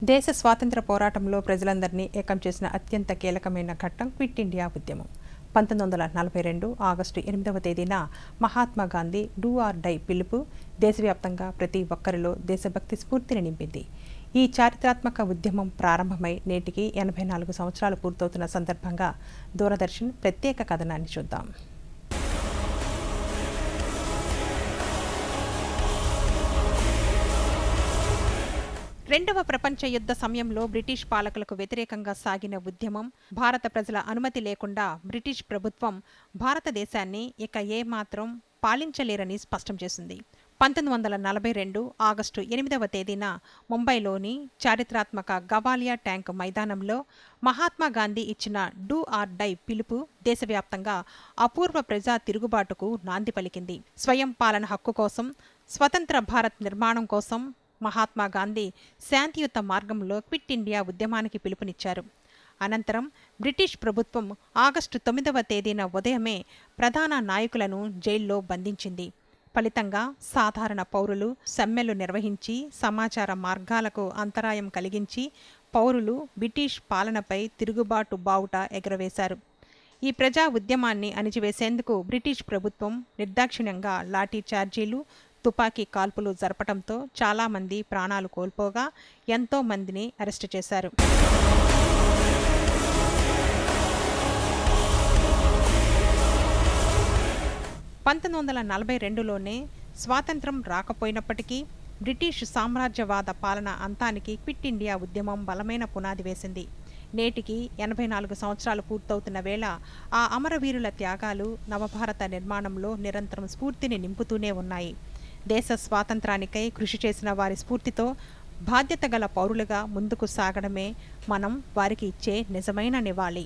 దేశ స్వాతంత్ర పోరాటంలో ప్రజలందరినీ ఏకం చేసిన అత్యంత కీలకమైన ఘట్టం క్విట్ ఇండియా ఉద్యమం. 1942 ఆగస్టు 8వ తేదీన Mahatma Gandhi do or die పిలుపు దేశవ్యాప్తంగా ప్రతి ఒక్కరిలో దేశభక్తి స్ఫూర్తిని నింపింది. ఈ చారిత్రాత్మక ఉద్యమం ప్రారంభమై నేటికి 84 సంవత్సరాలు పూర్తవుతున్న సందర్భంగా దూరదర్శన్ ప్రత్యేక కథనాన్ని చూద్దాం. రెండవ ప్రపంచ యుద్ధ సమయంలో బ్రిటిష్ పాలకులకు వ్యతిరేకంగా సాగిన ఉద్యమం, భారత ప్రజల అనుమతి లేకుండా బ్రిటిష్ ప్రభుత్వం భారతదేశాన్ని ఇక ఏమాత్రం పాలించలేరని స్పష్టం చేసింది. 1942 ఆగస్టు 8వ తేదీన ముంబైలోని చారిత్రాత్మక గవాలియా ట్యాంక్ మైదానంలో మహాత్మా గాంధీ ఇచ్చిన డూ ఆర్ డై పిలుపు దేశవ్యాప్తంగా అపూర్వ ప్రజా తిరుగుబాటుకు నాంది పలికింది. స్వయం పాలన హక్కు కోసం, స్వతంత్ర భారత్ నిర్మాణం కోసం మహాత్మా గాంధీ శాంతియుత మార్గంలో క్విట్ ఇండియా ఉద్యమానికి పిలుపునిచ్చారు. అనంతరం బ్రిటిష్ ప్రభుత్వం ఆగస్టు 9వ తేదీన ఉదయమే ప్రధాన నాయకులను జైల్లో బంధించింది. ఫలితంగా సాధారణ పౌరులు సమ్మెలు నిర్వహించి సమాచార మార్గాలకు అంతరాయం కలిగించి పౌరులు బ్రిటిష్ పాలనపై తిరుగుబాటు బావుట ఎగరవేశారు. ఈ ప్రజా ఉద్యమాన్ని అణిచివేసేందుకు బ్రిటిష్ ప్రభుత్వం నిర్దాక్షిణ్యంగా లాఠీ చార్జీలు, తుపాకీ కాల్పులు జరపడంతో చాలామంది ప్రాణాలు కోల్పోగా ఎంతో మందిని అరెస్టు చేశారు. (1942లోనే స్వాతంత్రం రాకపోయినప్పటికీ బ్రిటిష్ సామ్రాజ్యవాద పాలన అంతానికి క్విట్ ఇండియా ఉద్యమం బలమైన పునాది వేసింది. నేటికి 84 సంవత్సరాలు పూర్తవుతున్న వేళ ఆ అమరవీరుల త్యాగాలు నవభారత నిర్మాణంలో నిరంతరం స్ఫూర్తిని నింపుతూనే ఉన్నాయి. దేశ స్వాతంత్రానికై కృషి చేసిన వారి స్ఫూర్తితో బాధ్యత గల పౌరులుగా ముందుకు సాగడమే మనం వారికి ఇచ్చే నిజమైన నివాళి.